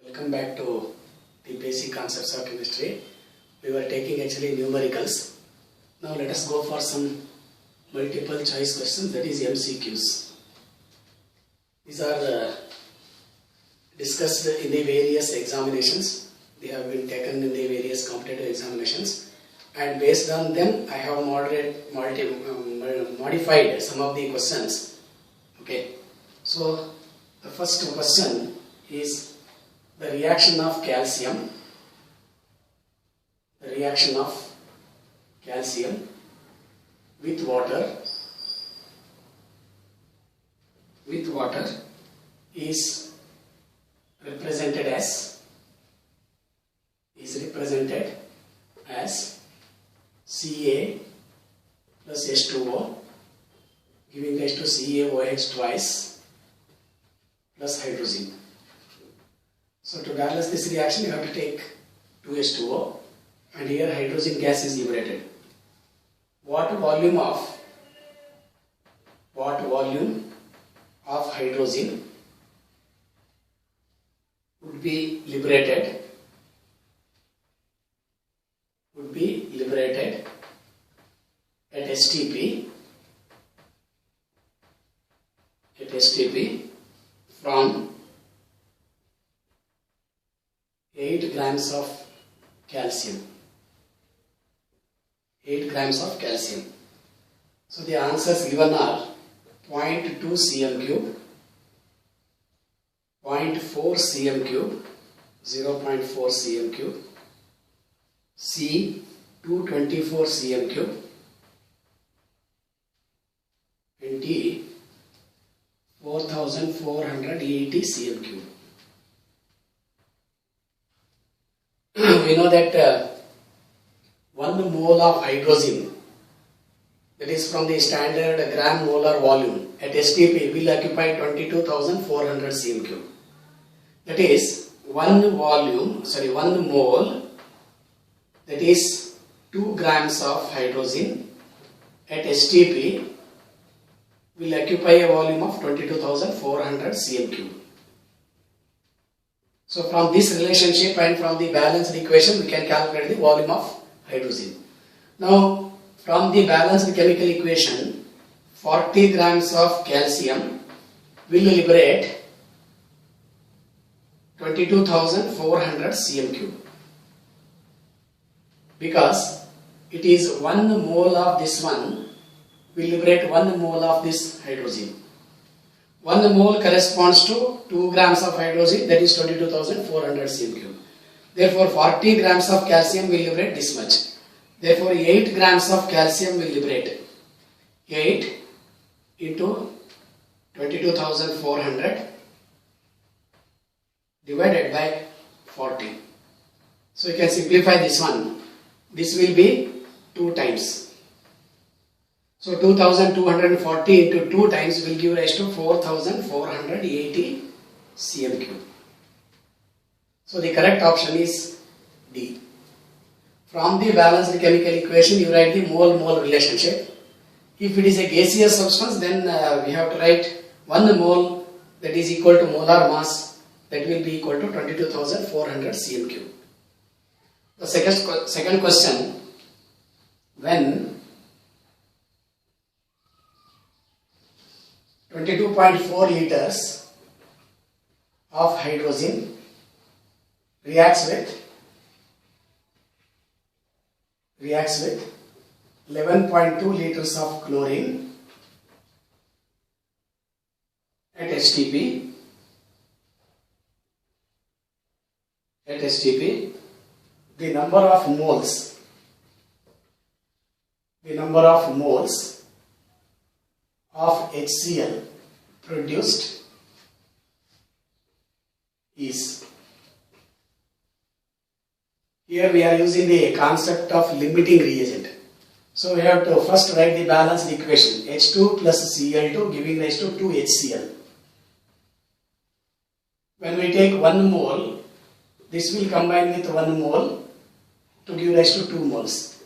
Welcome back to the basic concepts of chemistry. We were taking actually numericals. Now let us go for some multiple choice questions, that is MCQs. These are discussed in the various examinations. They have been taken in the various competitive examinations, and based on them I have modified some of the questions. Okay, so the first question is the reaction of calcium with water is represented as Ca plus H2O, giving rise to CaOH twice plus hydrogen. So to balance this reaction, you have to take 2H2O, and here hydrogen gas is liberated. What volume of hydrogen would be liberated at STP from 8 grams of calcium. 8 grams of calcium. So the answers given are 0.2 cm cube, 0.4 cm cube, 0.4 cm cube, C 224 cm cube, and D 4480 cm cube. We know that 1 mole of hydrogen, that is from the standard gram molar volume at STP, will occupy 22,400 cm cube. That is 1 mole, that is 2 grams of hydrogen at STP will occupy a volume of 22,400 cm cube. So from this relationship and from the balanced equation, we can calculate the volume of hydrogen. Now from the balanced chemical equation, 40 grams of calcium will liberate 22,400 cm cube, because it is 1 mole of this one will liberate 1 mole of this hydrogen. 1 mole corresponds to 2 grams of hydrogen, that is 22,400 cm cube. Therefore 40 grams of calcium will liberate this much. Therefore 8 grams of calcium will liberate 8 into 22,400 divided by 40. So you can simplify this one. This will be 2 times. So 2240 into 2 times will give rise to 4480 cm cube. So the correct option is D. From the balanced chemical equation, you write the mole-mole relationship. If it is a gaseous substance, then we have to write 1 mole, that is equal to molar mass, that will be equal to 22,400 cm cube. The second question, when 22.4 liters of hydrogen reacts with 11.2 liters of chlorine at STP, the number of moles of HCl produced is. Here we are using the concept of limiting reagent. So we have to first write the balanced equation, H2 plus Cl2 giving rise to 2 HCl. When we take 1 mole, this will combine with 1 mole to give rise to 2 moles.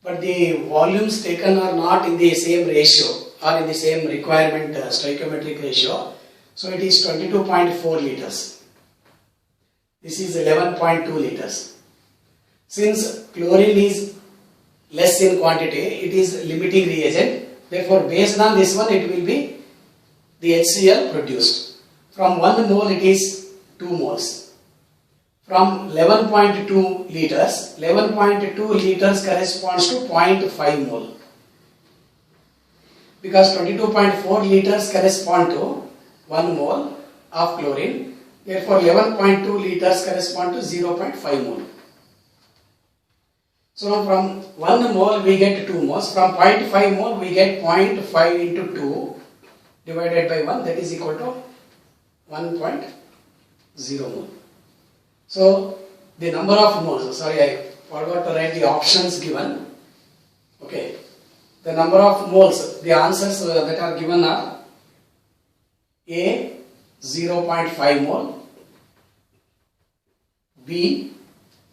But the volumes taken are not in the same ratio or in the same requirement stoichiometric ratio. So it is 22.4 liters. This is 11.2 liters. Since chlorine is less in quantity, it is limiting reagent. Therefore, based on this one, it will be the HCl produced. From 1 mole, it is 2 moles. From 11.2 liters, 11.2 liters corresponds to 0.5 mole. Because 22.4 liters correspond to 1 mole of chlorine. Therefore, 11.2 liters correspond to 0.5 mole. So, from 1 mole we get 2 moles. From 0.5 mole we get 0.5 into 2 divided by 1, that is equal to 1.0 mole. So, the number of moles, sorry, I forgot to write the options given. Okay. The number of moles, the answers that are given are A 0.5 mole, B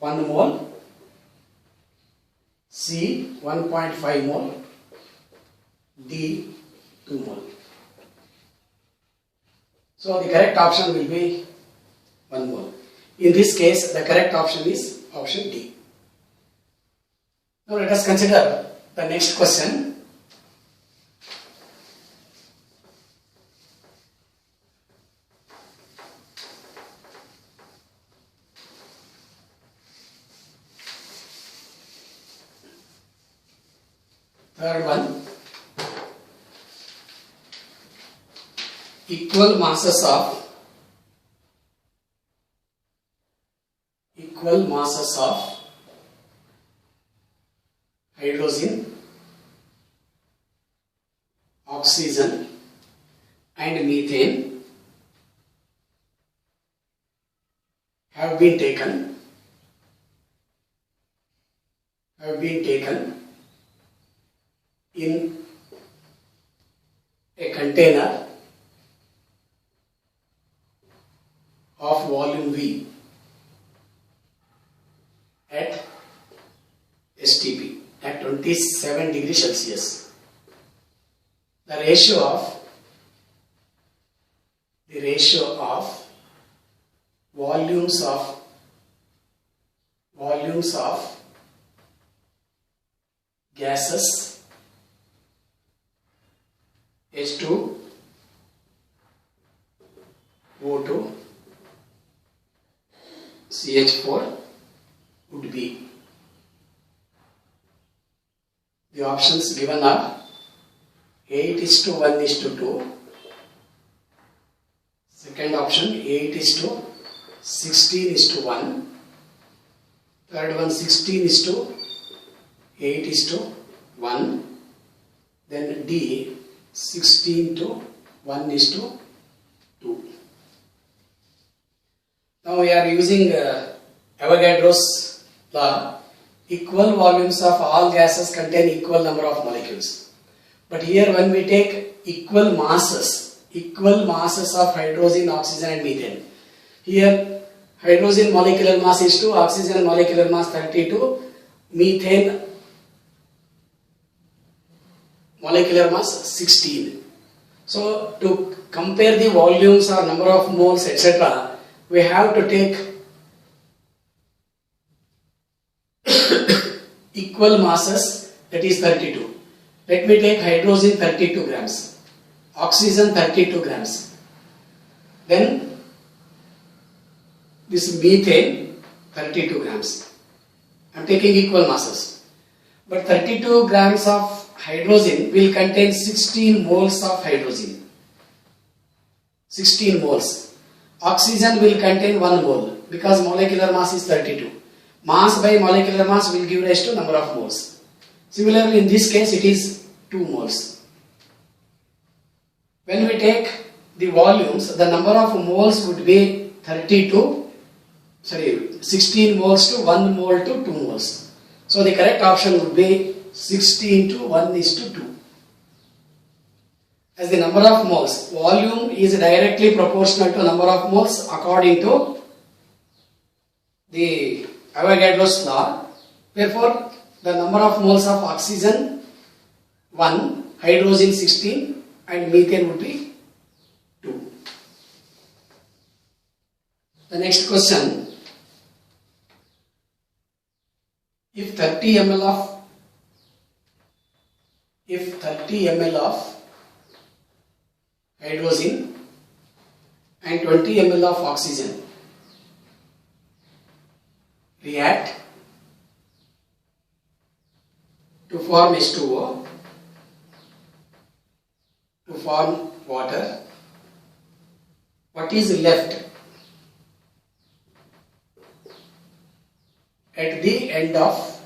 1 mole, C 1.5 mole, D 2 mole. So the correct option will be 1 mole. In this case, the correct option is option D. Now let us consider the next question. Third one. Equal masses of hydrogen, oxygen and methane have been taken in a container of volume V at STP at 27 degrees Celsius. The ratio of volumes of gases H2, O2, CH4 would be. The options given are 8:1:2. Second option 8:16:1. Third one 16:8:1. Then D 16:1:2. Now we are using Avogadro's law. Equal volumes of all gases contain equal number of molecules. But here when we take equal masses of hydrogen, oxygen and methane. Here hydrogen molecular mass is 2, oxygen molecular mass 32, methane molecular mass 16. So to compare the volumes or number of moles etc., we have to take equal masses, that is 32. Let me take hydrogen 32 grams, oxygen 32 grams. Then this methane 32 grams. I am taking equal masses. But 32 grams of hydrogen will contain 16 moles of hydrogen. 16 moles. Oxygen will contain 1 mole because molecular mass is 32. Mass by molecular mass will give rise to number of moles. Similarly, in this case, it is 2 moles. When we take the volumes, the number of moles would be 16 moles to 1 mole to 2 moles. So the correct option would be 16:1:2. As the number of moles, volume is directly proportional to number of moles according to the Avogadro's law. Therefore, the number of moles of oxygen 1, hydrogen 16 and methane would be 2. The next question, if 30 ml of hydrogen and 20 ml of oxygen react to form H2O, to form water, what is left at the end of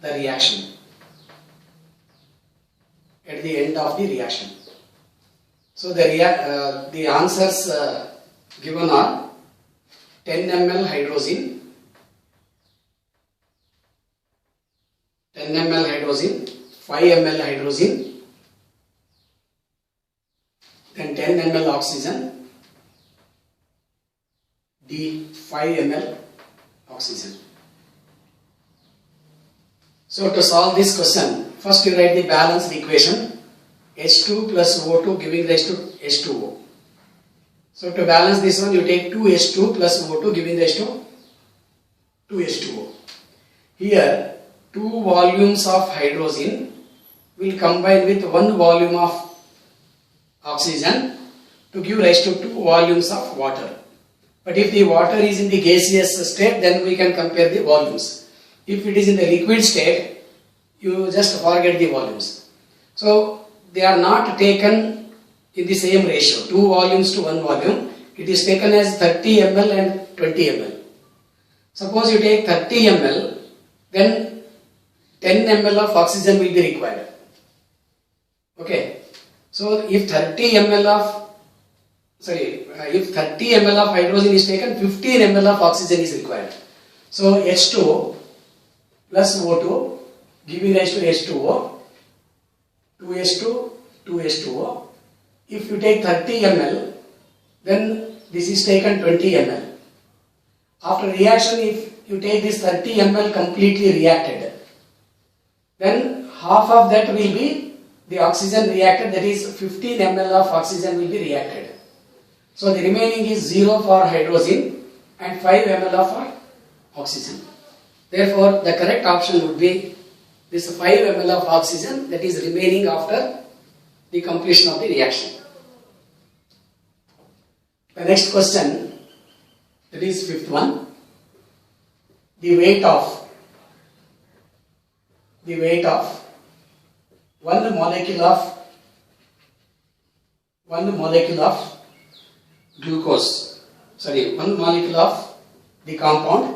the reaction? At the end of the reaction. So the answers given are 10 ml hydrogen, 5 ml hydrogen, then 10 ml oxygen, D 5 ml oxygen. So to solve this question, first you write the balanced equation, H2 plus O2 giving rise to H2O. So to balance this one, you take 2H2 plus O2 giving rise to 2H2O. Here 2 volumes of hydrogen will combine with 1 volume of oxygen to give rise to 2 volumes of water. But if the water is in the gaseous state, then we can compare the volumes. If it is in the liquid state, you just forget the volumes. So they are not taken in the same ratio, 2 volumes to 1 volume. It is taken as 30 ml and 20 ml. Suppose you take 30 ml, then 10 ml of oxygen will be required. Okay. So if 30 ml of hydrogen is taken, 15 ml of oxygen is required. So H2 plus O2 giving rise to H2O, 2H2, 2H2O. If you take 30 ml, then this is taken 20 ml. After reaction, if you take this 30 ml completely reacted, then half of that will be the oxygen reacted, that is 15 ml of oxygen will be reacted. So the remaining is 0 for hydrogen and 5 ml of oxygen. Therefore, the correct option would be this 5 ml of oxygen that is remaining after the completion of the reaction. The next question, that is fifth one. The weight of one molecule of glucose, one molecule of the compound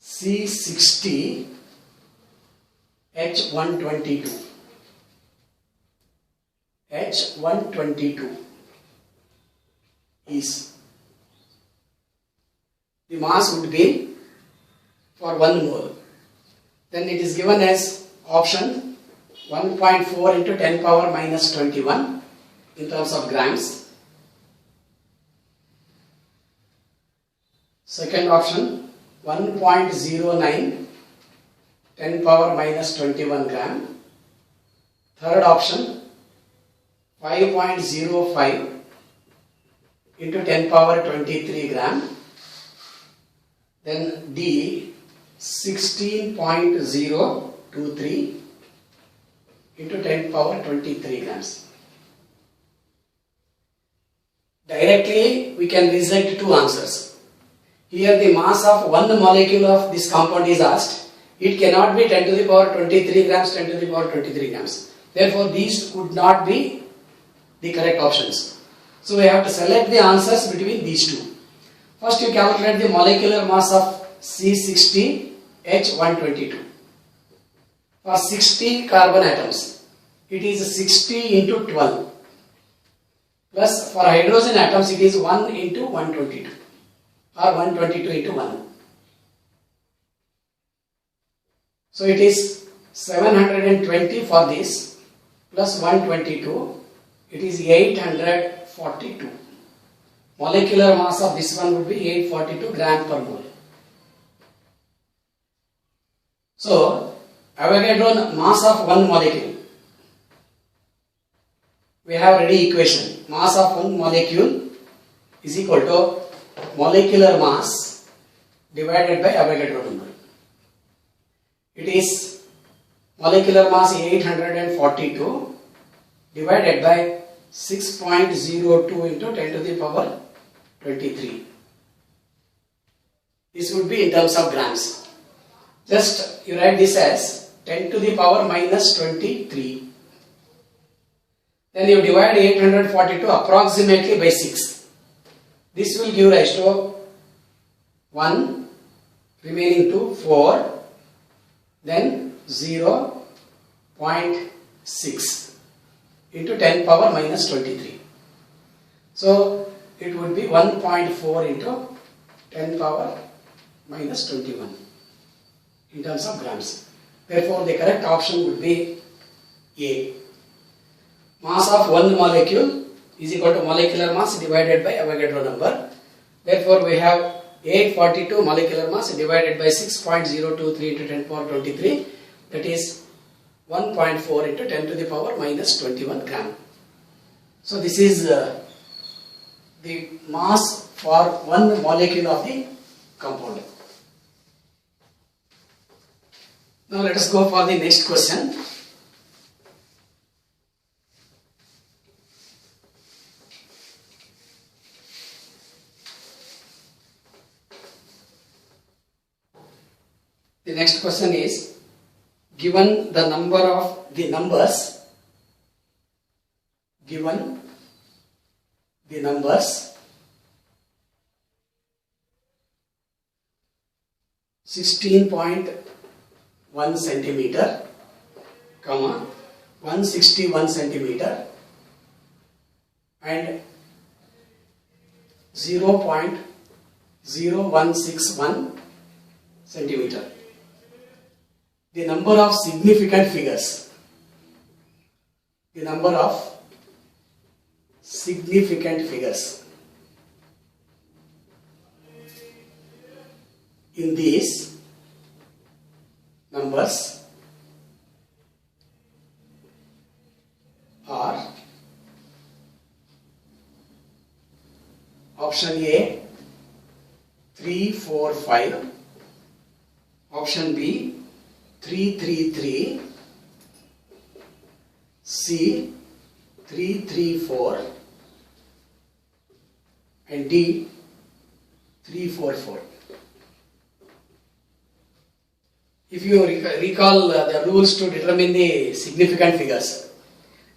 C60H122 is, the mass would be for 1 mole. Then it is given as option 1.4 into 10 power minus 21 in terms of grams. Second option 1.09 10 power minus 21 gram. Third option 5.05 into 10 power 23 gram. Then D 16.023 into 10 power 23 grams. Directly we can reject 2 answers. Here the mass of one molecule of this compound is asked. It cannot be 10 to the power 23 grams, 10 to the power 23 grams. Therefore these could not be the correct options. So we have to select the answers between these 2. First you calculate the molecular mass of C60H122. For 60 carbon atoms, it is 60 into 12. Plus for hydrogen atoms, it is 1 into 122 or 122 into 1. So it is 720 for this plus 122, it is 842. Molecular mass of this one would be 842 gram per mole. So Avogadro mass of one molecule. We have ready equation. Mass of one molecule is equal to molecular mass divided by Avogadro number. It is molecular mass 842 divided by 6.02 into 10 to the power 23. This would be in terms of grams. Just you write this as 10 to the power minus 23. Then you divide 842 approximately by 6. This will give rise to 1, remaining to 4, then 0.6 into 10 power minus 23. So it would be 1.4 into 10 power minus 21 in terms of grams. Therefore, the correct option would be A. Mass of one molecule is equal to molecular mass divided by Avogadro number. Therefore, we have 842 molecular mass divided by 6.023 into 10 power 23, that is 1.4 into 10 to the power minus 21 gram. So this is the mass for one molecule of the compound. Now let us go for the next question. The next question is, given the number of the numbers, 16.1 centimeter, 161 centimeter and 0.0161 centimeter. The number of significant figures. The number of significant figures in these numbers are option A 3, 4, 5, option B 3, 3, 3, C 3, 3, 4 and D 3, 4, 4. If you recall the rules to determine the significant figures,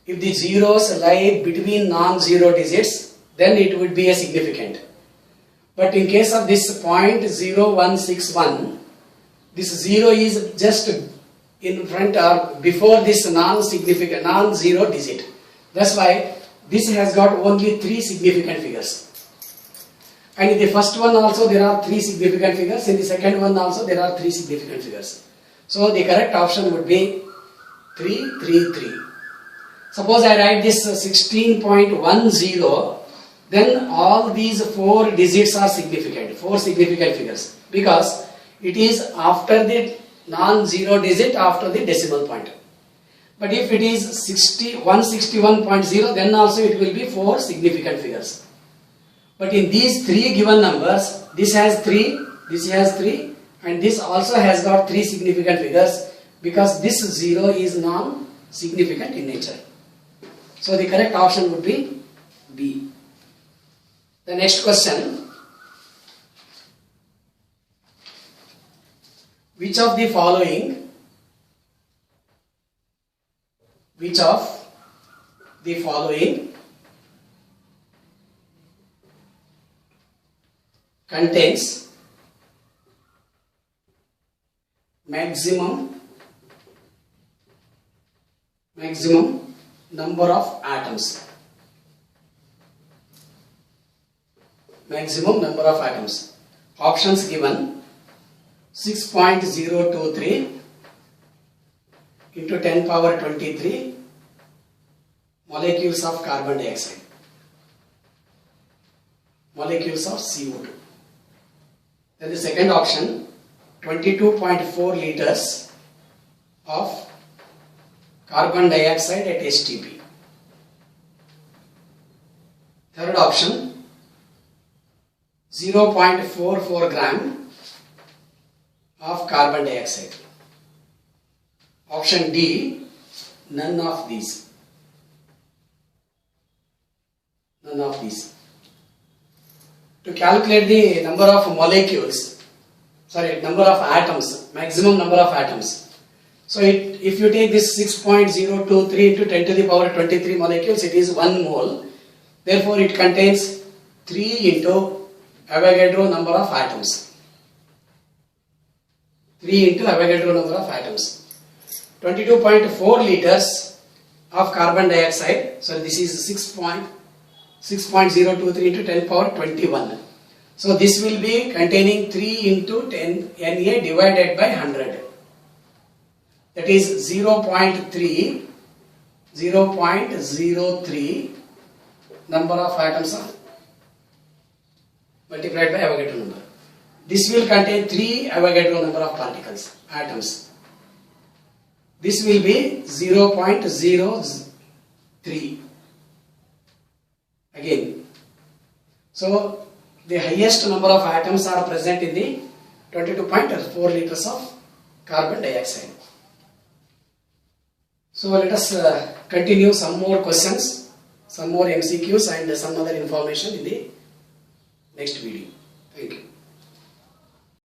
if the zeros lie between non-zero digits, then it would be a significant. But in case of this 0.0161, this 0 is just in front or before this non-significant, non-zero digit. That's why this has got only 3 significant figures. And in the first one also there are 3 significant figures, in the second one also there are 3 significant figures. So the correct option would be 3, 3, 3. Suppose I write this 16.10, then all these 4 digits are significant, 4 significant figures, because it is after the non-zero digit after the decimal point. But if it is 161.0, then also it will be 4 significant figures. But in these 3 given numbers, this has 3, this has 3, and this also has got 3 significant figures, because this 0 is non-significant in nature. So the correct option would be B. The next question. Which of the following contains maximum number of atoms? Maximum number of atoms. Options given: 6.023 into 10 power 23 molecules of carbon dioxide, molecules of CO2. Then the second option, 22.4 liters of carbon dioxide at STP. Third option, 0.44 gram of carbon dioxide. Option D, none of these. None of these. To calculate the number of molecules, number of atoms, maximum number of atoms. So if you take this 6.023 into 10 to the power 23 molecules, it is 1 mole. Therefore, it contains 3 into Avogadro number of atoms. 3 into Avogadro number of atoms. 22.4 liters of carbon dioxide. So this is 6.023 into 10 power 21. So this will be containing 3 into 10 Na divided by 100. That is 0.03 number of atoms are multiplied by Avogadro number. This will contain 3 Avogadro number of particles, atoms. This will be 0.03 again. So the highest number of atoms are present in the 22.4 liters of carbon dioxide. So let us continue some more questions, some more MCQs and some other information in the next video.